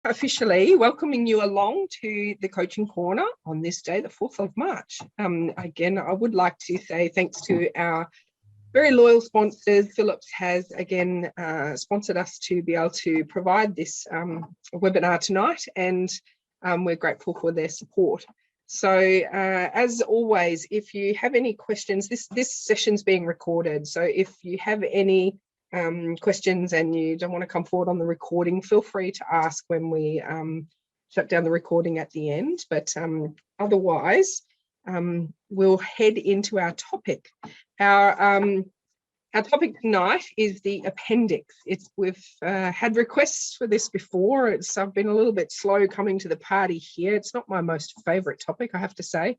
Officially welcoming you along to the Coaching Corner on this day, the 4th of March. Again, I would like to say thanks to our very loyal sponsors. Philips has again sponsored us to be able to provide this webinar tonight, and we're grateful for their support. So as always, if you have any questions, this session's being recorded. So if you have any questions and you don't want to come forward on the recording, feel free to ask when we shut down the recording at the end. But otherwise, we'll head into our topic. Our topic tonight is the appendix. We've had requests for this before. I've been a little bit slow coming to the party here. It's not my most favourite topic, I have to say.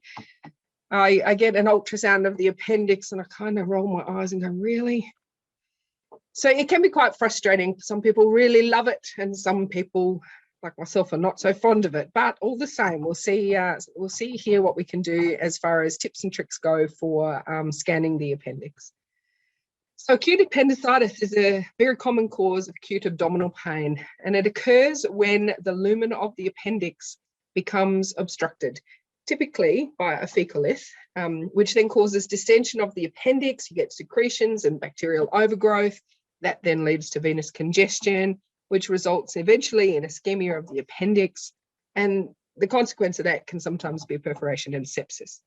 I get an ultrasound of the appendix and I kind of roll my eyes and go, really? So it can be quite frustrating. Some people really love it, and some people, like myself, are not so fond of it. But all the same, we'll see here what we can do as far as tips and tricks go for scanning the appendix. So acute appendicitis is a very common cause of acute abdominal pain, and it occurs when the lumen of the appendix becomes obstructed, typically by a fecalith, which then causes distension of the appendix. You get secretions and bacterial overgrowth. That then leads to venous congestion, which results eventually in ischemia of the appendix. And the consequence of that can sometimes be perforation and sepsis.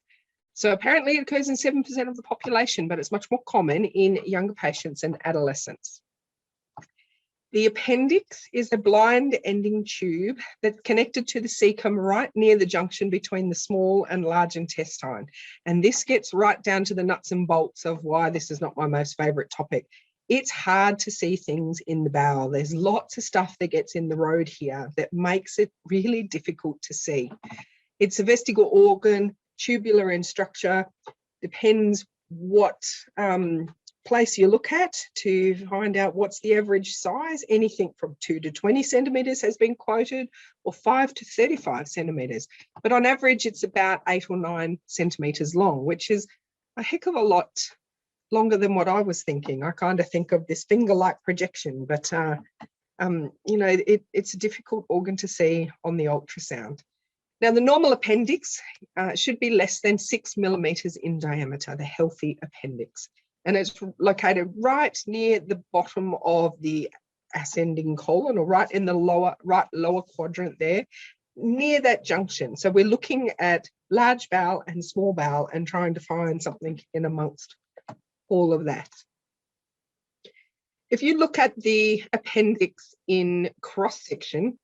So apparently it occurs in 7% of the population, but it's much more common in younger patients and adolescents. The appendix is a blind ending tube that's connected to the cecum right near the junction between the small and large intestine. And this gets right down to the nuts and bolts of why this is not my most favourite topic. It's hard to see things in the bowel. There's lots of stuff that gets in the road here that makes it really difficult to see. It's a vestigial organ, tubular in structure, depends what place you look at to find out what's the average size. Anything from 2 to 20 centimetres has been quoted, or 5 to 35 centimetres. But on average, it's about 8 or 9 centimetres long, which is a heck of a lot longer than what I was thinking. I kind of think of this finger-like projection, but you know, it's a difficult organ to see on the ultrasound. Now, the normal appendix should be less than 6 millimetres in diameter, the healthy appendix. And it's located right near the bottom of the ascending colon, or right in the lower quadrant there, near that junction. So we're looking at large bowel and small bowel and trying to find something in amongst all of that. If you look at the appendix in cross-section,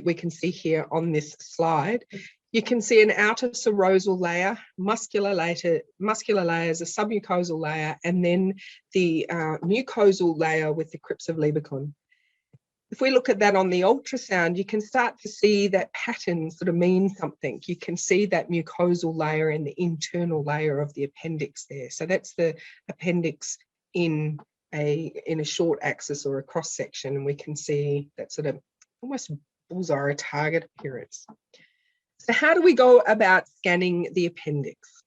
we can see here on this slide, you can see an outer serosal layer, muscular layers, a submucosal layer, and then the mucosal layer with the crypts of Liebigund. If we look at that on the ultrasound, you can start to see that pattern sort of means something. You can see that mucosal layer and the internal layer of the appendix there. So that's the appendix in a short axis or a cross section, and we can see that sort of almost bullseye or target appearance. So how do we go about scanning the appendix?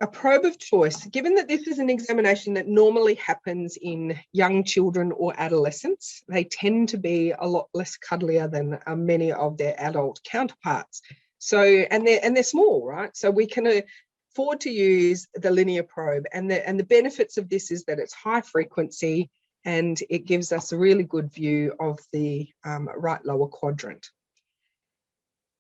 A probe of choice, given that this is an examination that normally happens in young children or adolescents, they tend to be a lot less cuddlier than many of their adult counterparts. So, and they're small, right? So we can afford to use the linear probe, and the benefits of this is that it's high frequency and it gives us a really good view of the right lower quadrant.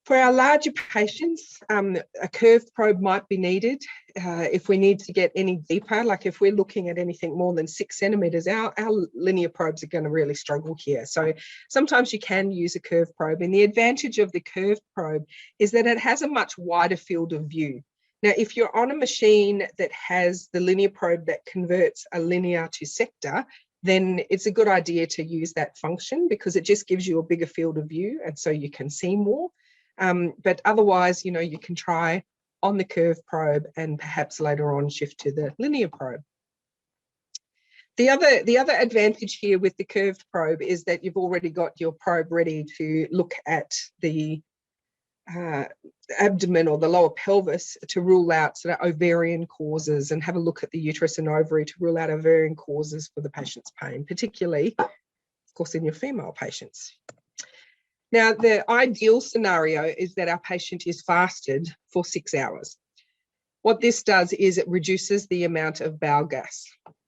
For our larger patients, a curved probe might be needed if we need to get any deeper. Like if we're looking at anything more than 6 centimetres, our linear probes are going to really struggle here. So sometimes you can use a curved probe, and the advantage of the curved probe is that it has a much wider field of view. Now, if you're on a machine that has the linear probe that converts a linear to sector, then it's a good idea to use that function because it just gives you a bigger field of view, and so you can see more. But otherwise, you know, you can try on the curved probe and perhaps later on shift to the linear probe. The other advantage here with the curved probe is that you've already got your probe ready to look at the abdomen or the lower pelvis to rule out sort of ovarian causes, and have a look at the uterus and ovary to rule out ovarian causes for the patient's pain, particularly of course, in your female patients. Now, the ideal scenario is that our patient is fasted for 6 hours. What this does is it reduces the amount of bowel gas.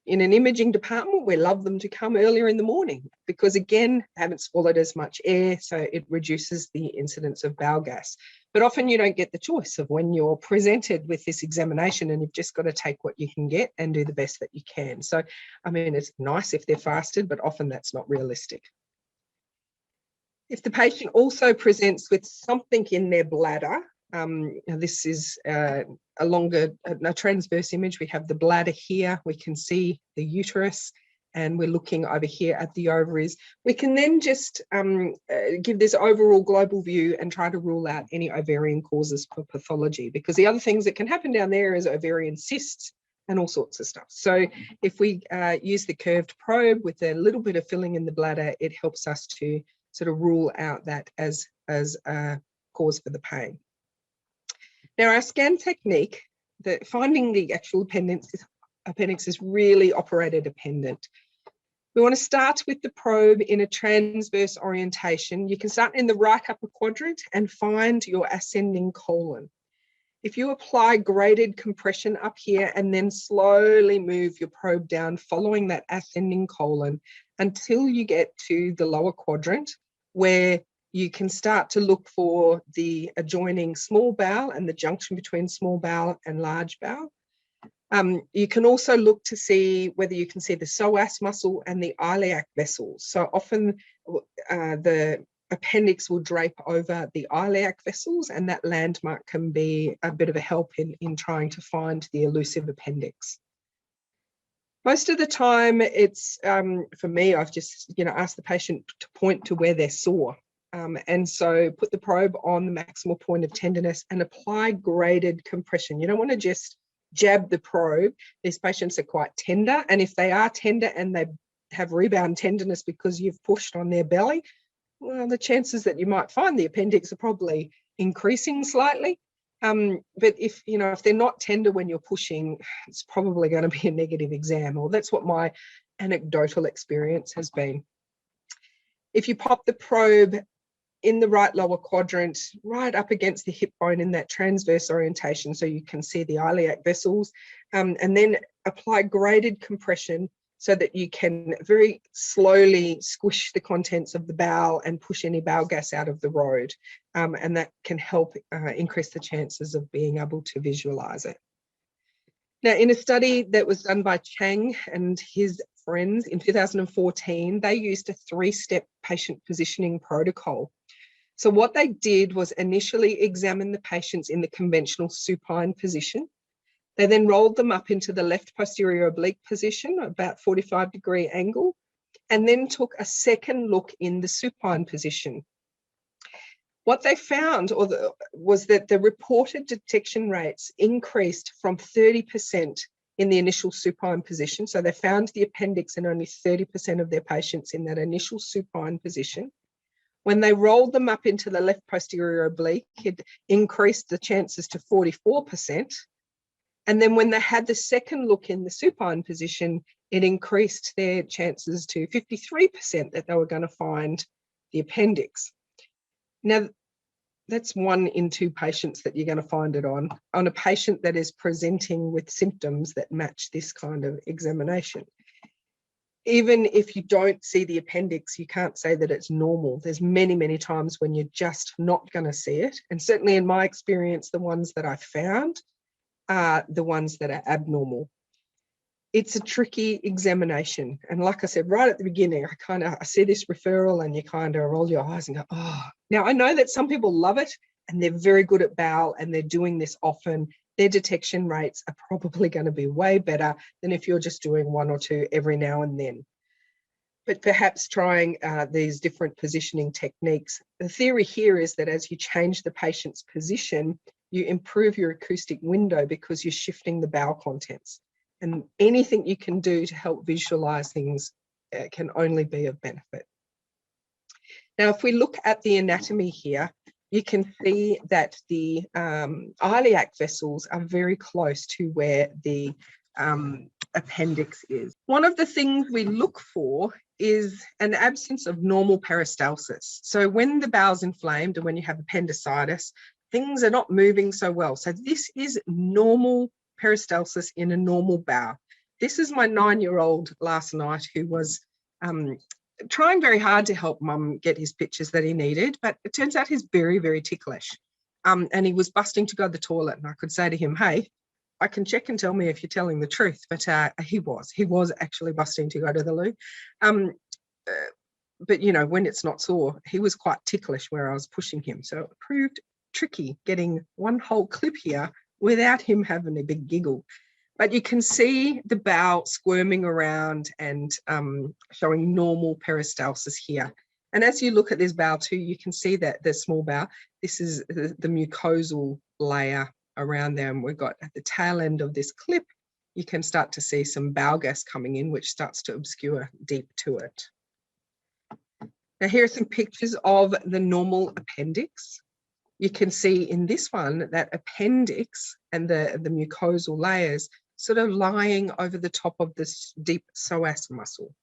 In an imaging department, we love them to come earlier in the morning because, again, haven't swallowed as much air, so it reduces the incidence of bowel gas. But often you don't get the choice of when you're presented with this examination, and you've just got to take what you can get and do the best that you can. So, I mean, it's nice if they're fasted, but often that's not realistic. If the patient also presents with something in their bladder, this is a transverse image. We have the bladder here. We can see the uterus, and we're looking over here at the ovaries. We can then just give this overall global view and try to rule out any ovarian causes for pathology, because the other things that can happen down there is ovarian cysts and all sorts of stuff. So if we use the curved probe with a little bit of filling in the bladder, it helps us to sort of rule out that as a cause for the pain. Now, our scan technique, finding the actual appendix is really operator dependent. We want to start with the probe in a transverse orientation. You can start in the right upper quadrant and find your ascending colon. If you apply graded compression up here and then slowly move your probe down following that ascending colon until you get to the lower quadrant, where you can start to look for the adjoining small bowel and the junction between small bowel and large bowel. You can also look to see whether you can see the psoas muscle and the iliac vessels. So often the appendix will drape over the iliac vessels, and that landmark can be a bit of a help in trying to find the elusive appendix. Most of the time, it's, for me, I've just asked the patient to point to where they're sore. And so put the probe on the maximal point of tenderness and apply graded compression. You don't want to just jab the probe. These patients are quite tender, and if they are tender and they have rebound tenderness because you've pushed on their belly, well, the chances that you might find the appendix are probably increasing slightly. But if they're not tender when you're pushing, it's probably going to be a negative exam, or that's what my anecdotal experience has been. If you pop the probe in the right lower quadrant, right up against the hip bone in that transverse orientation, so you can see the iliac vessels, and then apply graded compression so that you can very slowly squish the contents of the bowel and push any bowel gas out of the road. And that can help increase the chances of being able to visualize it. Now, in a study that was done by Chang and his friends in 2014, they used a 3-step patient positioning protocol. So what they did was initially examine the patients in the conventional supine position. They then rolled them up into the left posterior oblique position, about 45-degree angle, and then took a second look in the supine position. What they found was that the reported detection rates increased from 30% in the initial supine position. So they found the appendix in only 30% of their patients in that initial supine position. When they rolled them up into the left posterior oblique, it increased the chances to 44%. And then when they had the second look in the supine position, it increased their chances to 53% that they were going to find the appendix. Now, that's 1 in 2 patients that you're going to find it on a patient that is presenting with symptoms that match this kind of examination. Even if you don't see the appendix, you can't say that it's normal. There's many, many times when you're just not going to see it. And certainly in my experience, the ones that I found are the ones that are abnormal. It's a tricky examination. And like I said, right at the beginning, I see this referral and you kind of roll your eyes and go, oh. Now, I know that some people love it and they're very good at bowel and they're doing this often. Their detection rates are probably going to be way better than if you're just doing 1 or 2 every now and then. But perhaps trying these different positioning techniques. The theory here is that as you change the patient's position, you improve your acoustic window because you're shifting the bowel contents. And anything you can do to help visualize things can only be of benefit. Now, if we look at the anatomy here, you can see that the iliac vessels are very close to where the appendix is. One of the things we look for is an absence of normal peristalsis. So when the bowel's inflamed and when you have appendicitis, things are not moving so well. So this is normal peristalsis in a normal bowel. This is my 9-year-old last night who was trying very hard to help mum get his pictures that he needed, but it turns out he's very, very ticklish. And he was busting to go to the toilet, and I could say to him, hey, I can check and tell me if you're telling the truth, but he was actually busting to go to the loo. But, you know, when it's not sore, he was quite ticklish where I was pushing him. So it proved tricky getting one whole clip here without him having a big giggle. But you can see the bowel squirming around and showing normal peristalsis here. And as you look at this bowel too, you can see that the small bowel, this is the mucosal layer around there. And we've got at the tail end of this clip, you can start to see some bowel gas coming in, which starts to obscure deep to it. Now here are some pictures of the normal appendix. You can see in this one that appendix and the mucosal layers sort of lying over the top of this deep psoas muscle.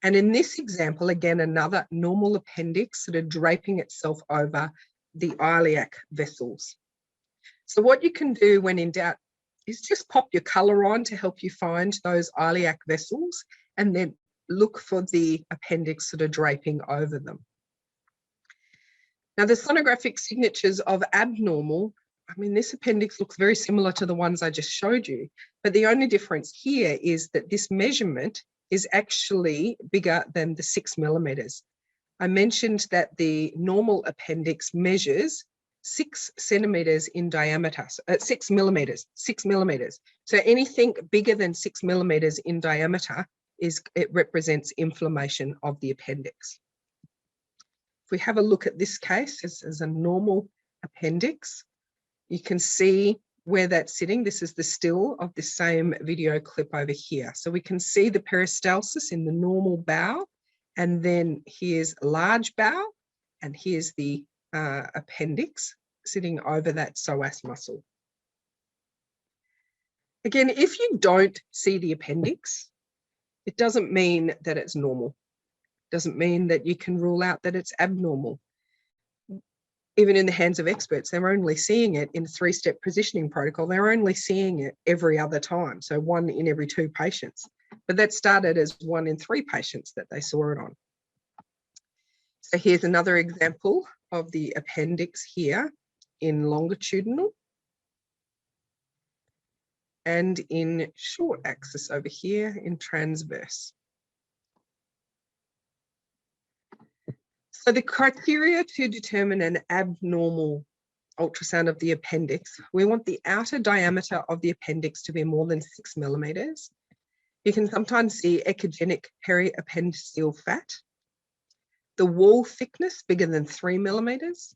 And in this example, again, another normal appendix sort of draping itself over the iliac vessels. So what you can do when in doubt is just pop your colour on to help you find those iliac vessels and then look for the appendix sort of draping over them. Now, the sonographic signatures of abnormal, I mean, this appendix looks very similar to the ones I just showed you, but the only difference here is that this measurement is actually bigger than the 6 millimeters. I mentioned that the normal appendix measures 6 centimeters in diameter, 6 millimeters. So anything bigger than 6 millimeters in diameter it represents inflammation of the appendix. If we have a look at this case as a normal appendix, you can see where that's sitting. This is the still of the same video clip over here. So we can see the peristalsis in the normal bowel, and then here's large bowel, and here's the appendix sitting over that psoas muscle. Again, if you don't see the appendix, it doesn't mean that it's normal. It doesn't mean that you can rule out that it's abnormal. Even in the hands of experts, they're only seeing it in a 3-step positioning protocol. They're only seeing it every other time, so 1 in every 2 patients. But that started as 1 in 3 patients that they saw it on. So here's another example of the appendix here in longitudinal and in short axis over here in transverse. So the criteria to determine an abnormal ultrasound of the appendix, we want the outer diameter of the appendix to be more than 6 millimeters. You can sometimes see echogenic periappendiceal fat. The wall thickness bigger than 3 millimeters.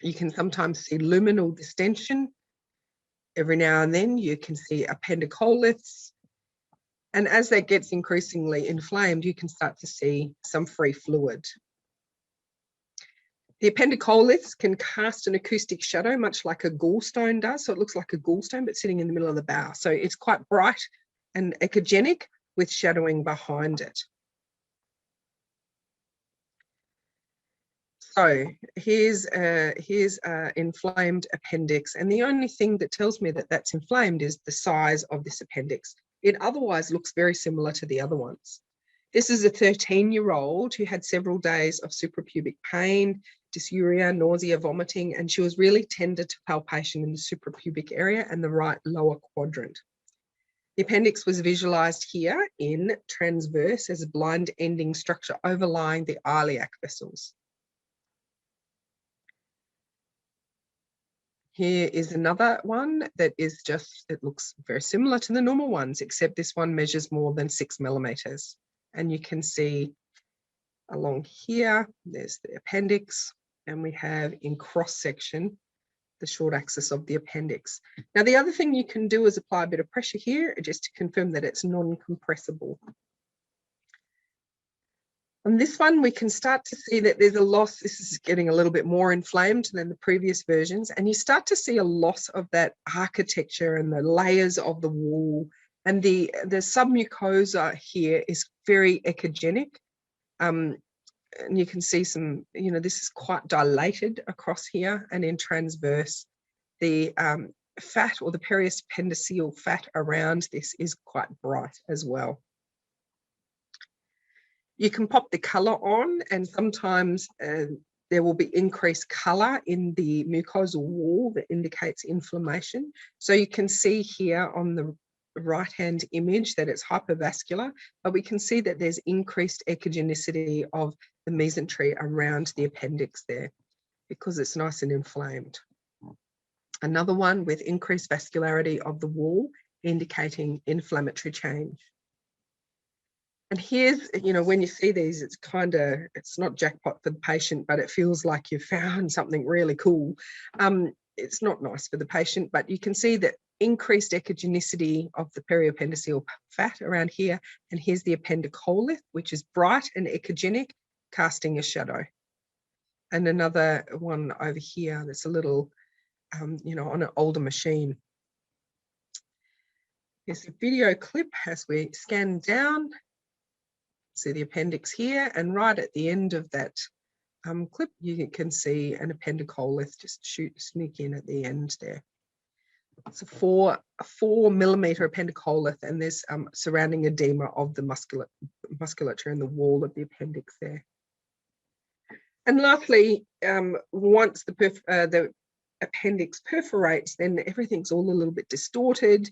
You can sometimes see luminal distension. Every now and then you can see appendicoliths. And as that gets increasingly inflamed, you can start to see some free fluid. The appendicoliths can cast an acoustic shadow, much like a gallstone does. So it looks like a gallstone, but sitting in the middle of the bowel. So it's quite bright and echogenic with shadowing behind it. So here's inflamed appendix. And the only thing that tells me that that's inflamed is the size of this appendix. It otherwise looks very similar to the other ones. This is a 13-year-old who had several days of suprapubic pain, dysuria, nausea, vomiting, and she was really tender to palpation in the suprapubic area and the right lower quadrant. The appendix was visualized here in transverse as a blind ending structure overlying the iliac vessels. Here is another one that is just, it looks very similar to the normal ones, except this one measures more than 6 millimeters. And you can see along here, there's the appendix, and we have in cross section the short axis of the appendix. Now, the other thing you can do is apply a bit of pressure here just to confirm that it's non-compressible. On this one, we can start to see that there's a loss. This is getting a little bit more inflamed than the previous versions, and you start to see a loss of that architecture and the layers of the wall And the submucosa here is very echogenic. And you can see some, this is quite dilated across here, and in transverse, the fat or the periappendiceal fat around this is quite bright as well. You can pop the colour on, and sometimes there will be increased colour in the mucosal wall that indicates inflammation. So you can see here on the right-hand image that it's hypervascular, but we can see that there's increased echogenicity of the mesentery around the appendix there because it's nice and inflamed. Another one with increased vascularity of the wall, indicating inflammatory change. And here's, when you see these, it's not jackpot for the patient, but it feels like you've found something really cool. It's not nice for the patient, but you can see that increased echogenicity of the periappendiceal fat around here. And here's the appendicolith, which is bright and echogenic, casting a shadow. And another one over here that's a little, on an older machine. Here's a video clip as we scan down. See the appendix here, and right at the end of that clip, you can see an appendicolith just sneak in at the end there. It's a 4 millimeter appendicolith, and there's surrounding edema of the musculature in the wall of the appendix there. And lastly, once the appendix perforates, then everything's all a little bit distorted.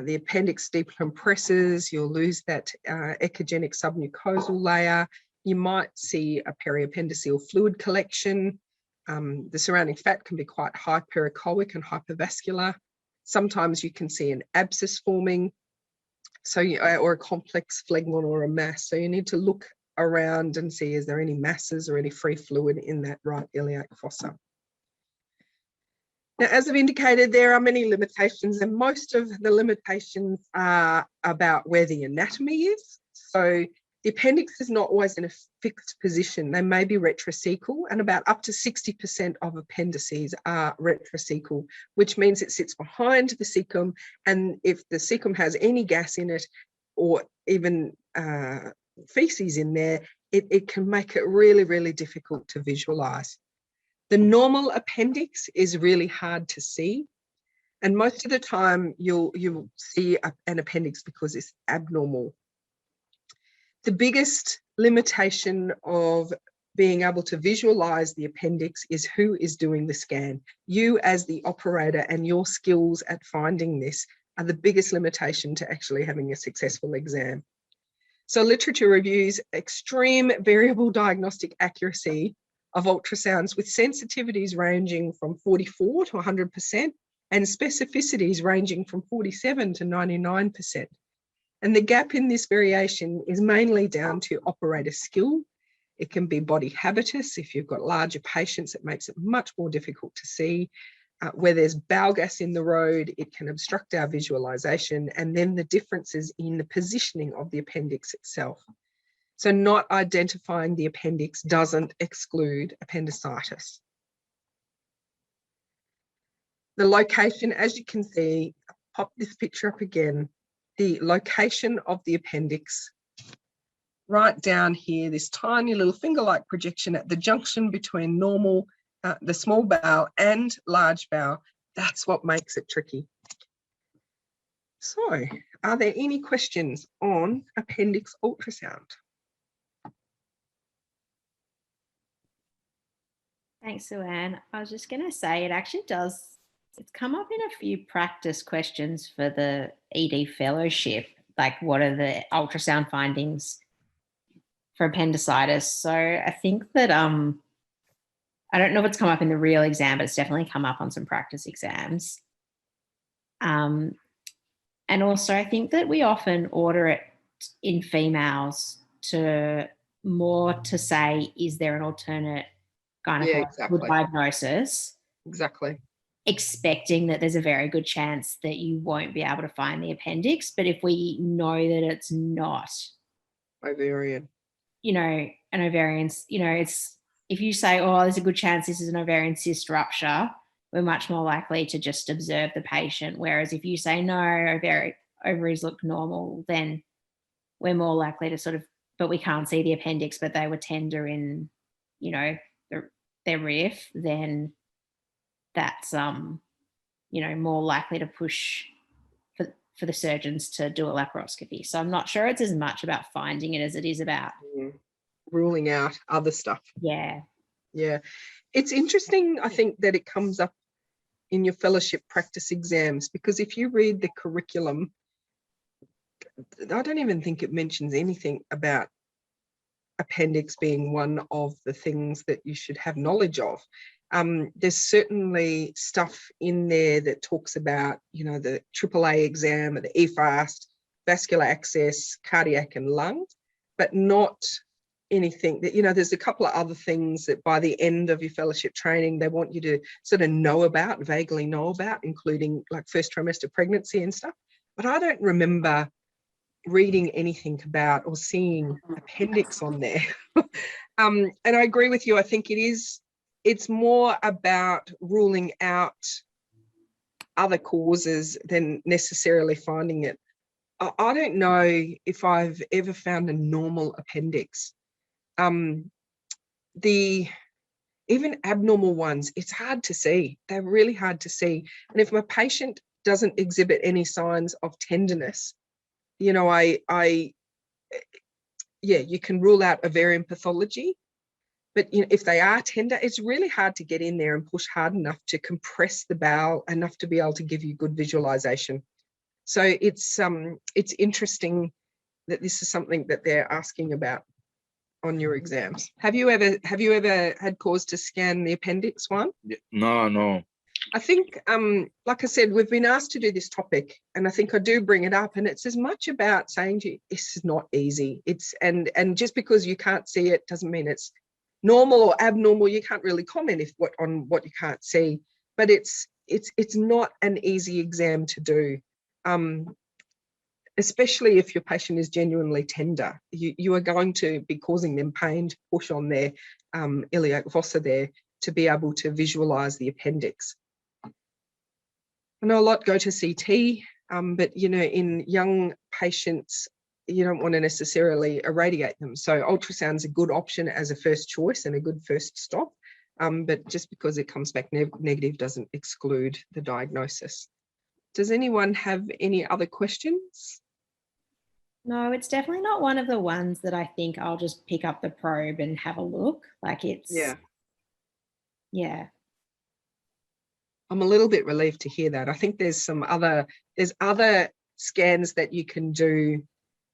The appendix deeply compresses, you'll lose that echogenic submucosal layer. You might see a periappendiceal fluid collection. The surrounding fat can be quite hyperechoic and hypervascular. Sometimes you can see an abscess forming, or a complex phlegmon or a mass. So you need to look around and see, is there any masses or any free fluid in that right iliac fossa? Now, as I've indicated, there are many limitations, and most of the limitations are about where the anatomy is. So the appendix is not always in a fixed position. They may be retrocecal, and about up to 60% of appendices are retrocecal, which means it sits behind the cecum, and if the cecum has any gas in it or even feces in there, it can make it really, really difficult to visualize. The normal appendix is really hard to see, and most of the time you'll see an appendix because it's abnormal. The biggest limitation of being able to visualize the appendix is who is doing the scan. You as the operator and your skills at finding this are the biggest limitation to actually having a successful exam. So literature reviews extreme variable diagnostic accuracy of ultrasounds with sensitivities ranging from 44 to 100% and specificities ranging from 47 to 99%. And the gap in this variation is mainly down to operator skill. It can be body habitus. If you've got larger patients, it makes it much more difficult to see. Where there's bowel gas in the road, it can obstruct our visualization, and then the differences in the positioning of the appendix itself. So not identifying the appendix doesn't exclude appendicitis. The location, as you can see, pop this picture up again, the location of the appendix, right down here, this tiny little finger-like projection at the junction between normal, the small bowel and large bowel. That's what makes it tricky. So, are there any questions on appendix ultrasound? Thanks, Suean. I was just going to say it actually does, it's come up in a few practice questions for the ED fellowship, like what are the ultrasound findings for appendicitis. So I think that, I don't know if it's come up in the real exam, but it's definitely come up on some practice exams. And also I think that we often order it in females to say, is there an alternate gynecological diagnosis? Exactly. Expecting that there's a very good chance that you won't be able to find the appendix. But if we know that it's not ovarian, an ovarian, it's, if you say, oh, there's a good chance this is an ovarian cyst rupture, we're much more likely to just observe the patient. Whereas if you say no, ovaries look normal, then we're more likely to sort of, but we can't see the appendix, but they were tender in, you know, their riff, then that's, you know, more likely to push for the surgeons to do a laparoscopy. So I'm not sure it's as much about finding it as it is about ruling out other stuff. Yeah. It's interesting, I think, that it comes up in your fellowship practice exams, because if you read the curriculum, I don't even think it mentions anything about appendix being one of the things that you should have knowledge of. There's certainly stuff in there that talks about, you know, the AAA exam, the EFAST, vascular access, cardiac and lung, but not anything that, you know, there's a couple of other things that by the end of your fellowship training, they want you to sort of know about, vaguely know about, including like first trimester pregnancy and stuff. But I don't remember reading anything about or seeing appendix on there. And I agree with you. I think it's more about ruling out other causes than necessarily finding it. I don't know if I've ever found a normal appendix. Even abnormal ones, it's hard to see. They're really hard to see. And if my patient doesn't exhibit any signs of tenderness, you know, you can rule out ovarian pathology. But you know, if they are tender, it's really hard to get in there and push hard enough to compress the bowel enough to be able to give you good visualization. So it's interesting that this is something that they're asking about on your exams. Have you ever had cause to scan the appendix one? No. I think, like I said, we've been asked to do this topic, and I think I do bring it up, and it's as much about saying to you, this is not easy. It's and just because you can't see it doesn't mean it's normal or abnormal. You can't really comment on what you can't see, but it's not an easy exam to do. Especially if your patient is genuinely tender, you are going to be causing them pain to push on their iliac fossa there to be able to visualize the appendix. I know a lot go to CT, but you know, in young patients, you don't want to necessarily irradiate them. So ultrasound is a good option as a first choice and a good first stop. But just because it comes back negative doesn't exclude the diagnosis. Does anyone have any other questions? No, it's definitely not one of the ones that I think I'll just pick up the probe and have a look. Like it's, yeah. I'm a little bit relieved to hear that. I think there's other scans that you can do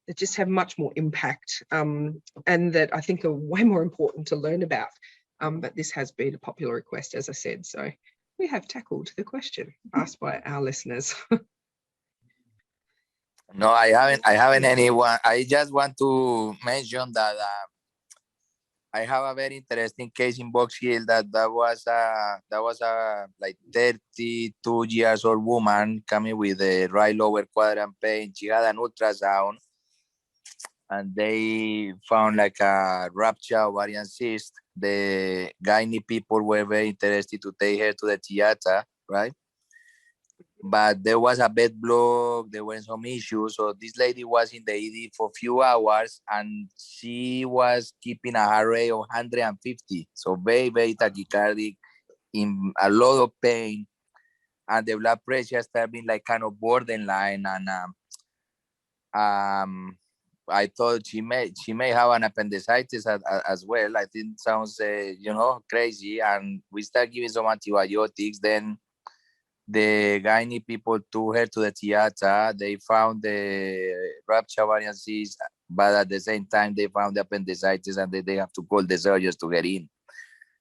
that just have much more impact, and that I think are way more important to learn about. But this has been a popular request, as I said. So we have tackled the question asked by our listeners. No, I haven't anyone. I just want to mention that I have a very interesting case in Box Hill that was a like 32 years old woman coming with a right lower quadrant pain. She had an ultrasound, and they found like a rupture ovarian cyst. The gynae people were very interested to take her to the theater, right? But there was a bed block, there were some issues. So this lady was in the ED for a few hours, and she was keeping a heart rate of 150. So very, very tachycardic, in a lot of pain. And the blood pressure started being like kind of borderline. And I thought she may have an appendicitis as well. I think it sounds, crazy. And we start giving some antibiotics. Then the gynae people took her to the theater. They found the rupture ovarian cyst, but at the same time, they found the appendicitis, and they have to call the surgeons to get in.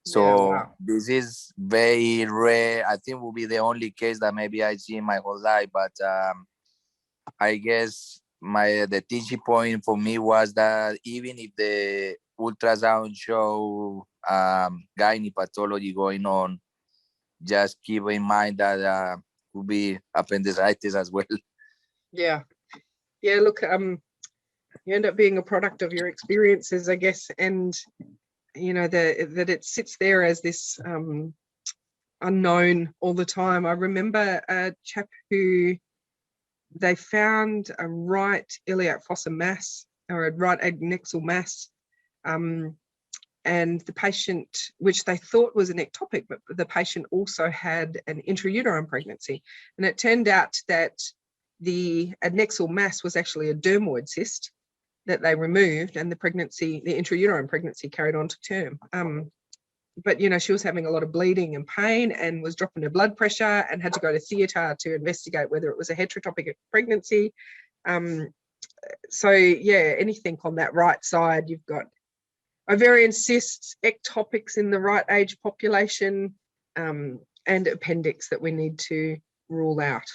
So This is very rare. I think will be the only case that maybe I see in my whole life. But I guess the teaching point for me was that even if the ultrasound show gynae pathology going on, just keep in mind that could be appendicitis as well. Yeah. Look, you end up being a product of your experiences, I guess, and you know that it sits there as this unknown all the time. I remember a chap who they found a right iliac fossa mass, or a right adnexal mass, and the patient, which they thought was an ectopic, but the patient also had an intrauterine pregnancy. And it turned out that the adnexal mass was actually a dermoid cyst that they removed, and the intrauterine pregnancy carried on to term. But, you know, she was having a lot of bleeding and pain and was dropping her blood pressure and had to go to theatre to investigate whether it was a heterotopic pregnancy. So, yeah, anything on that right side, you've got ovarian cysts, ectopics in the right age population, and appendix that we need to rule out.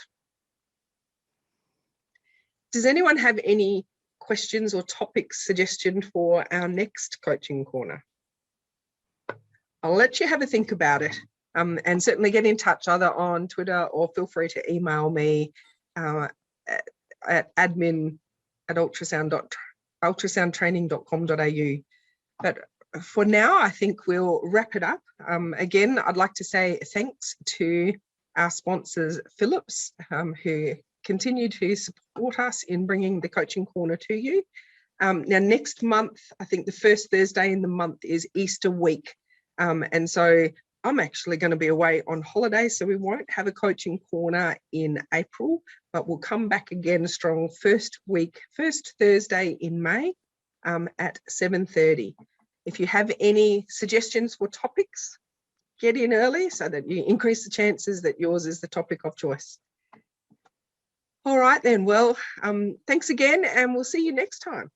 Does anyone have any questions or topic suggestion for our next coaching corner? I'll let you have a think about it, and certainly get in touch either on Twitter or feel free to email me at admin@ultrasoundtraining.com.au. But for now, I think we'll wrap it up. Again, I'd like to say thanks to our sponsors, Philips, who continue to support us in bringing the Coaching Corner to you. Now, next month, I think the first Thursday in the month is Easter week. And so I'm actually going to be away on holiday, so we won't have a Coaching Corner in April, but we'll come back again strong first Thursday in May at 7:30. If you have any suggestions for topics, get in early so that you increase the chances that yours is the topic of choice. All right then, well, thanks again, and we'll see you next time.